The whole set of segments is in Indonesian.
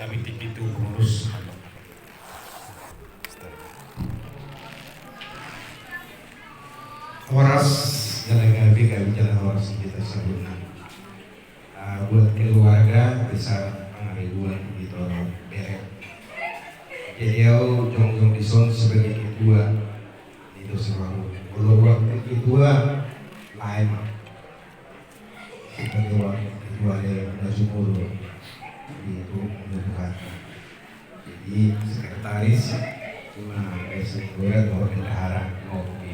kami itu ngurus horas jalan kami jalan horas kita sebutnya buat keluarga besar pengaribuan gitu berek. Jadi aku jong dison sebagai kedua itu selalu. Kalau waktu kedua lain sebagai waktu kedua yang sumur itu bukan. Jadi sekretaris cuma presiden atau bendahara ngopi.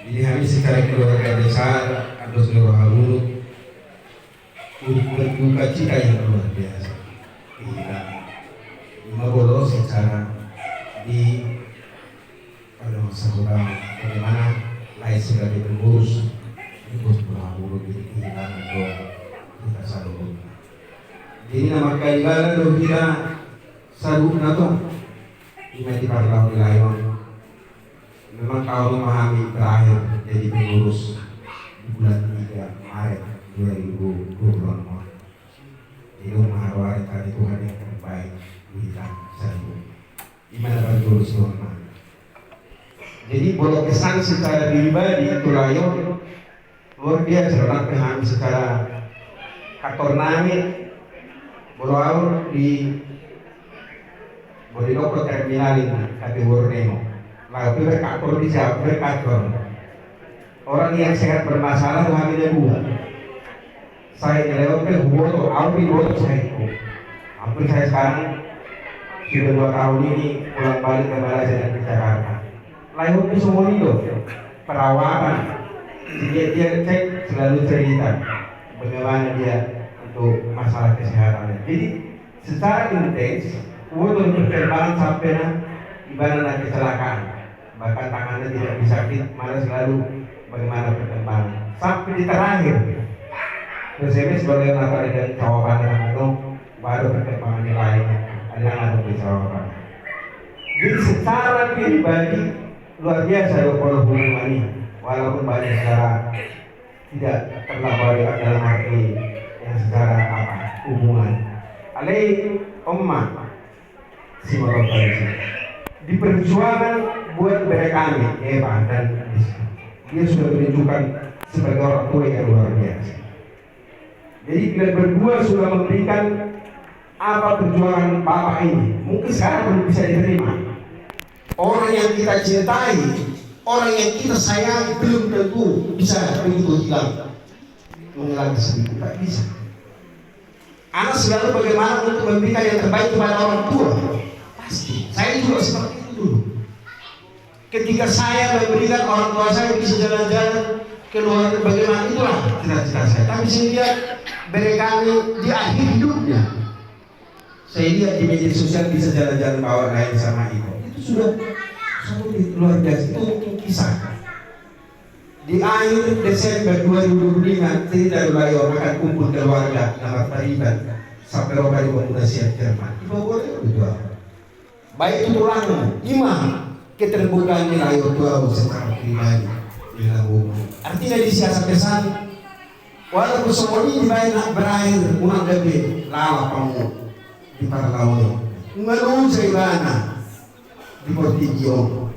Jadi kami secara keluarga besar atau seluruh halulut berduka cita yang luar biasa. Lima bolos secara di pada masa kurang bagaimana lain sebagai pengurus terus berhalulut di kehilangan doa kita selalu. Jadi nama kaibalan doa kita selalu nato ini di parlau di layon. Memang kau memahami terakhir jadi pengurus di bulan 3 Maret 2024. Itu menghargai Tuhan yang terbaik kita selalu. Gimana pengurus Tuhan? Jadi boleh kesan secara pribadi itu layon luar biasa orang pahami secara katornami boleh di boleh loko terminalin kata Borneo. Lalu berkantor di siapa berkantor orang yang sehat bermasalah tuh hamilnya dua. Saya lewat ke Boto, Alpi Boto saya itu. Hampir saya sekarang sudah 2 tahun ini pulang balik ke Malaysia dan ke Jakarta. Lalu ke Sumolido perawatan, dia cek selalu cerita bagaimana dia untuk masalah kesehatannya. Jadi secara intens, Boto berterbangan sampai ibarat kecelakaan. Bahkan tangannya tidak bisa sakit, malah selalu bagaimana perkembangan sampai di terakhir SMS sebagai latar dan jawaban itu baru perkembangan lainnya ada jawaban. Jadi secara pribadi luar biasa kalau hubungan ini walaupun banyak secara tidak terlabari dalam arti yang secara hubungan alai omma si di perjuangan buat mereka kami dan dia sudah menunjukkan sebagai orang tua yang luar biasa. Jadi kita berdua sudah memberikan apa perjuangan bapak ini mungkin sekarang belum bisa diterima. Orang yang kita cintai, orang yang kita sayangi belum tentu bisa begitu hilang menghilang sedikit, tak bisa. Anak selalu bagaimana untuk memberikan yang terbaik kepada orang tua. Pasti, saya juga seperti itu dulu. Ketika saya memberikan orang tua saya bisa jalan-jalan keluar bagaimana itulah cita-cita saya. Tapi saya lihat mereka di akhir hidupnya, saya lihat di media sosial bisa jalan-jalan bawa lain sama ibu. Itu sudah luar biasa. Itu mungkin kisah. Di akhir Desember 2025 cerita Layon akan kumpul keluarga nama Tariban sampai Rokai Pemuda Siap Jerman. Ibu boleh berdua. Baik itu tulang imam keterbukaan di Layon tua secara pribadi dilakukan. Artinya di siasat pesan walaupun semua ini berakhir unang gabi lawa kamu di Parlau mengeluh seibana di Portigio.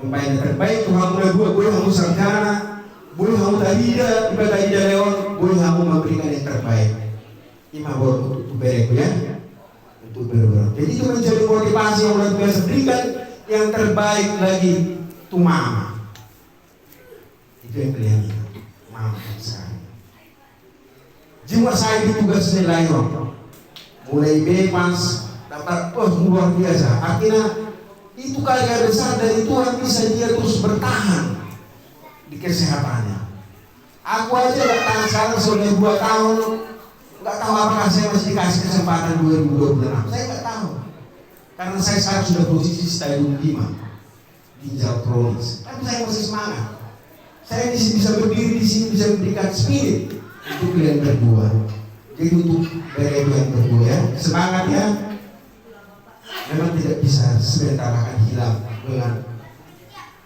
Yang terbaik Tuhan mulai gue kamu sarjana, gue kamu talida, ibadah talida leon, gue kamu memberikan yang terbaik. Imam untuk berek ya, untuk berberang. Jadi itu menjadi motivasi yang luar biasa, berikan yang terbaik lagi tu mama. Itu yang kelihatan, mama sekali. Jiwa saya ditugas nilai mulai bebas, dapat luar biasa. Akhirnya itu karya besar dari Tuhan bisa dia terus bertahan di kesehatannya. Aku aja gak tahan sekarang sudah 2 tahun, gak tahu apakah saya masih dikasih kesempatan 2026. Saya gak tahu, karena saya sekarang sudah posisi stadium 5 ginjal kronis. Tapi saya masih semangat. Saya bisa berdiri di sini, bisa memberikan spirit untuk kalian berdua. Jadi untuk kalian berdua ya, semangat ya. Memang tidak bisa sebentar akan hilang dengan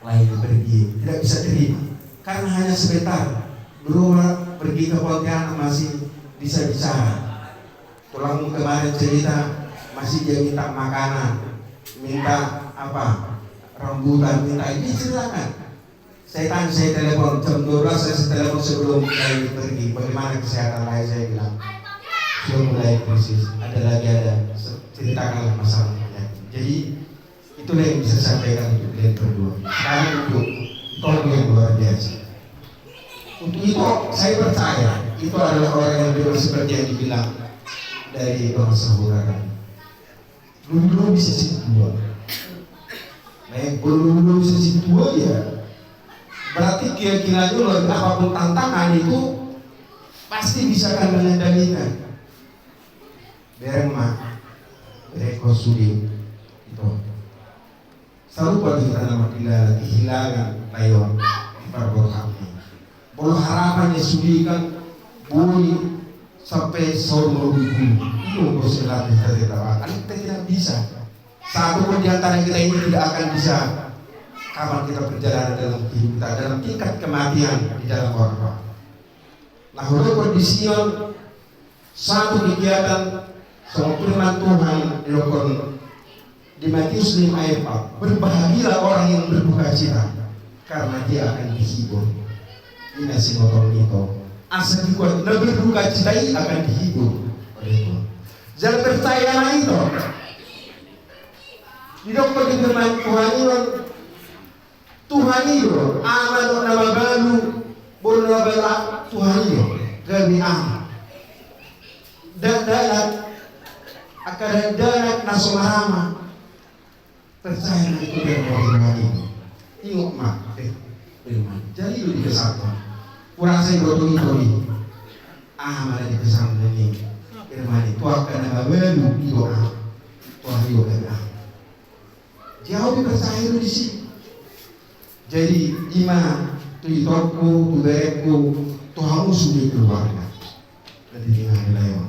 lain pergi, tidak bisa terima karena hanya sebentar. Belum pergi ke Pontianak masih bisa bicara, Tulang kemarin cerita masih dia minta makanan, minta apa, rambutan, minta ini silakan. Saya telepon jam 12, saya telepon sebelum saya pergi. Bagaimana kesehatan lain, saya bilang sudah mulai krisis. Ada ceritakanlah masalahnya. Jadi itulah yang bisa saya sampaikan untuk kalian berdua. Kami untuk tolong yang luar biasa. Untuk itu saya percaya itu adalah orang yang benar seperti yang dibilang dari bangsa saudara. Dulu bisa dua. Baik, belum bisa dua ya. Berarti kira-kira apapun tantangan itu pasti bisa akan mengendalikan. Berema, bereko sudi itu. Selalu bagi kita nama kehilangan tayon di perborhami. Bolo harapannya sudi kan bunyi sampai sore itu bos latih kita tawakan kita tidak bisa. Satu pun di antara kita ini tidak akan bisa kapan kita berjalan dalam hidup kita dalam tingkat kematian di dalam orang. Nah, untuk kondisi satu kegiatan sama firman Tuhan dilakukan di Matius 5 ayat 4, berbahagialah orang yang berduka cita karena dia akan dihibur. Ini si motor itu asal dikuat dan berduka cita akan dihibur oleh Tuhan. Jangan percayalah itu. Di dokter firman Tuhan itu Tuhan itu aman nama baru boleh nama Tuhan itu gabi dan dalam akan darat nasolama percaya itu yang mau ini tengok mak firman jadi itu di kesatuan kurang saya berdoa itu malah di kesatuan ini firman itu akan nama baru itu Tuhan itu gabi jauh dipercaya itu di sini. Jadi iman tu itoku, tu bereku, tu hamu sudah keluarga. Jadi dengan nilai.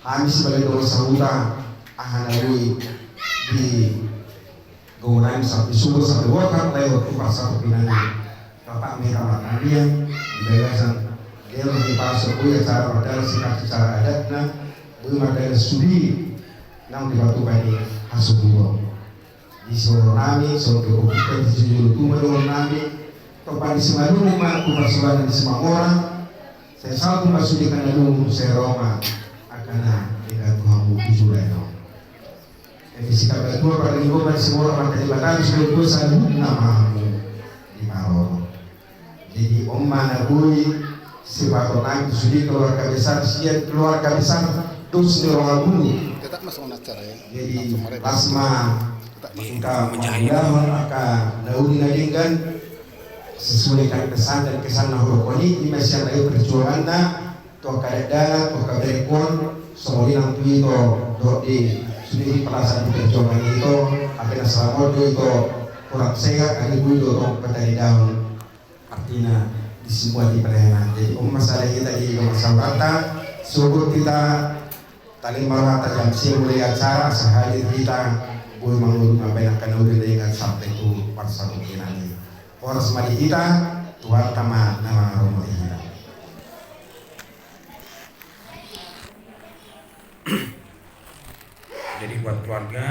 Kami sebagai doa saudara akan lalui di gauran sampai subuh sampai wakar lewat upah satu pinang. Bapak mereka makan dia di bagasan dia masih pasuk ya cara modal secara adatnya belum ada studi nang di batu bani asubuh. Di seluruh nami, seluruh kita di seluruh rumah nami, tempat di semua rumah, kupasulan di semua orang. Saya selalu masuk di kanalum, saya Roma, akan dengan Tuhanmu Tujuan. Jadi sikap kedua pada lingkungan semua orang terlibat seluruh dosa namamu di Marono. Jadi Nabui, sebab orang itu keluarga besar, siap keluarga besar, terus di orang bulu. Tetap masuk acara ya. Jadi plasma kita menjahilkan maka daun nadingkan sesuai dengan kesan dan kesan nahurukoni di mesia layu perjuangan toh kadang toh kaberekon semua tu itu doa di sudut perasaan perjuangan itu akhirnya selama itu kurang sehat kali itu toh petani daun artinya di semua di perairan. Jadi masalah kita di masyarakat syukur kita tali marwata jam mulai acara sehari kita boleh mengurut apa yang akan udah dengan sampai itu pada satu kinani. Orang semadi kita Tuhan tama nama rumah kita. Jadi buat keluarga